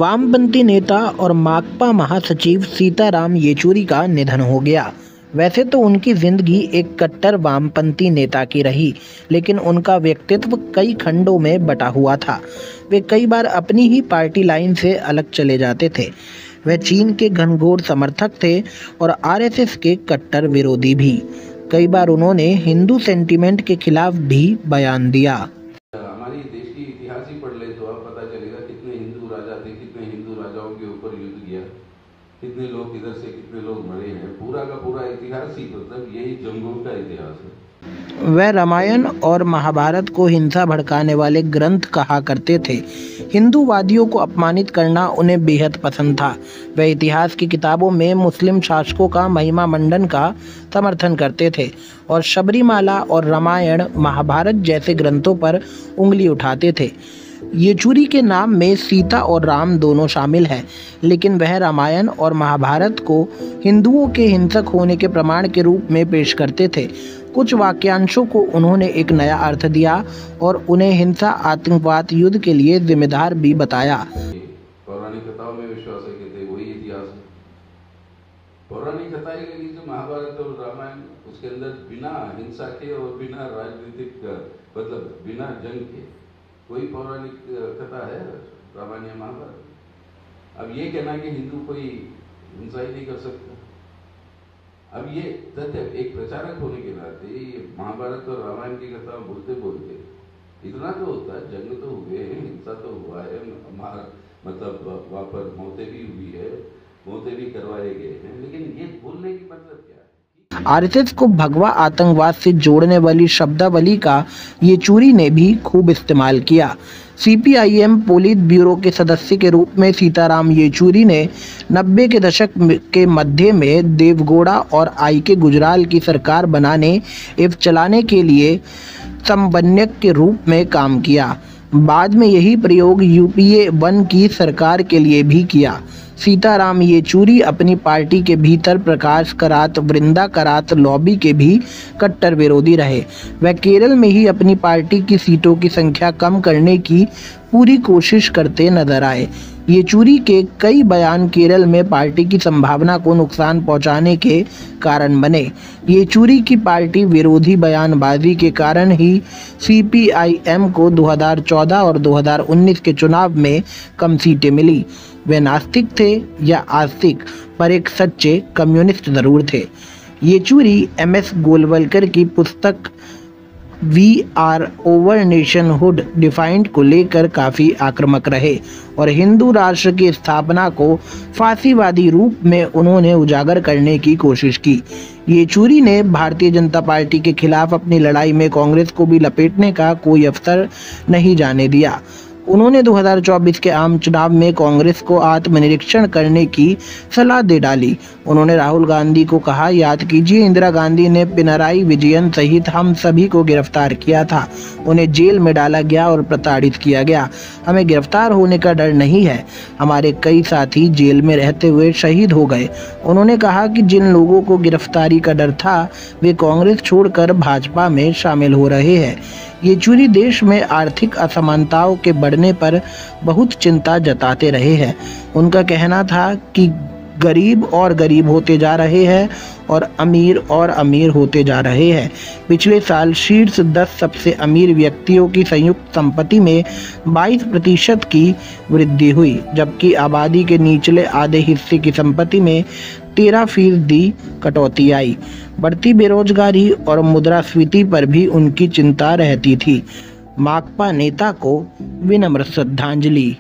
वामपंथी नेता और माकपा महासचिव सीताराम येचुरी का निधन हो गया। वैसे तो उनकी जिंदगी एक कट्टर वामपंथी नेता की रही, लेकिन उनका व्यक्तित्व कई खंडों में बटा हुआ था। वे कई बार अपनी ही पार्टी लाइन से अलग चले जाते थे। वे चीन के घनघोर समर्थक थे और आरएसएस के कट्टर विरोधी भी। कई बार उन्होंने हिंदू सेंटिमेंट के खिलाफ भी बयान दिया। हमारी देश की इतिहास ही पढ़ ले तो अब पता चलेगा कितने हिंदू राजा थे, कितने हिंदू राजाओं के ऊपर युद्ध किया, कितने लोग इधर से कितने लोग मरे हैं। पूरा का पूरा इतिहास ही मतलब यही जंगों का इतिहास है। वह रामायण और महाभारत को हिंसा भड़काने वाले ग्रंथ कहा करते थे। हिंदूवादियों को अपमानित करना उन्हें बेहद पसंद था। वह इतिहास की किताबों में मुस्लिम शासकों का महिमा मंडन का समर्थन करते थे और शबरीमाला और रामायण महाभारत जैसे ग्रंथों पर उंगली उठाते थे। येचुरी के नाम में सीता और राम दोनों शामिल हैं, लेकिन वह रामायण और महाभारत को हिंदुओं के हिंसक होने के प्रमाण के रूप में पेश करते थे। कुछ वाक्यांशों को उन्होंने एक नया अर्थ दिया और उन्हें हिंसा, आतंकवाद, युद्ध के लिए जिम्मेदार भी बताया। पौराणिक कथाओं में विश्वास है कि वही इतिहास है। पौराणिक कथाएं जो महाभारत और रामायण, उसके अंदर बिना हिंसा के और बिना राजनीतिक मतलब बिना जंग के कोई पौराणिक कथा है रामायण या महाभारत? अब ये कहना कि हिंदू कोई हिंसा ही नहीं कर सकता, अब ये तथ्य एक प्रचारक होने के नाते ये महाभारत और रामायण की कथा बोलते बोलते इतना तो होता है, जंग तो हुए हैं, हिंसा तो हुआ है, मतलब वहाँ पर मौतें भी हुई है, मौतें भी करवाए गए हैं, लेकिन ये बोलने की मतलब क्या है? आरएसएस को भगवा आतंकवाद से जोड़ने वाली शब्दावली का येचुरी ने भी खूब इस्तेमाल किया। सीपीआईएम पोलित ब्यूरो के सदस्य के रूप में सीताराम येचुरी ने 90 के दशक के मध्य में देवगौड़ा और आईके गुजराल की सरकार बनाने एवं चलाने के लिए समन्वयक के रूप में काम किया। बाद में यही प्रयोग यूपीए 1 की सरकार के लिए भी किया। सीताराम येचुरी अपनी पार्टी के भीतर प्रकाश करात, वृंदा करात लॉबी के भी कट्टर विरोधी रहे। वह केरल में ही अपनी पार्टी की सीटों की संख्या कम करने की पूरी कोशिश करते नजर आए। येचुरी के कई बयान केरल में पार्टी की संभावना को नुकसान पहुंचाने के कारण बने। येचुरी की पार्टी विरोधी बयानबाजी के कारण ही सीपीआईएम को 2014 और 2019 के चुनाव में कम सीटें मिली। वे नास्तिक थे या आस्तिक, पर एक सच्चे कम्युनिस्ट जरूर थे। येचुरी एमएस गोलवलकर की पुस्तक we are or our nationhood defined को लेकर काफ़ी आक्रामक रहे और हिंदू राष्ट्र की स्थापना को फासीवादी रूप में उन्होंने उजागर करने की कोशिश की। येचुरी ने भारतीय जनता पार्टी के खिलाफ अपनी लड़ाई में कांग्रेस को भी लपेटने का कोई अवसर नहीं जाने दिया। उन्होंने 2024 के आम चुनाव में कांग्रेस को आत्मनिरीक्षण करने की सलाह दे डाली। उन्होंने राहुल गांधी को कहा, याद कीजिए इंदिरा गांधी ने पिनराई विजयन सहित हम सभी को गिरफ्तार किया था, उन्हें जेल में डाला गया और प्रताड़ित किया गया। हमें गिरफ्तार होने का डर नहीं है। हमारे कई साथी जेल में रहते हुए शहीद हो गए। उन्होंने कहा कि जिन लोगों को गिरफ्तारी का डर था वे कांग्रेस छोड़कर भाजपा में शामिल हो रहे हैं। येचुरी देश में आर्थिक असमानताओं के बढ़ने पर बहुत चिंता जताते रहे हैं। उनका कहना था कि गरीब और गरीब होते जा रहे हैं और अमीर होते जा रहे हैं। पिछले साल शीर्ष 10 सबसे अमीर व्यक्तियों की संयुक्त संपत्ति में 22% की वृद्धि हुई, जबकि आबादी के निचले आधे हिस्से की संपत्ति में 13% कटौती आई। बढ़ती बेरोजगारी और मुद्रास्फीति पर भी उनकी चिंता रहती थी। माकपा नेता को विनम्र श्रद्धांजलि।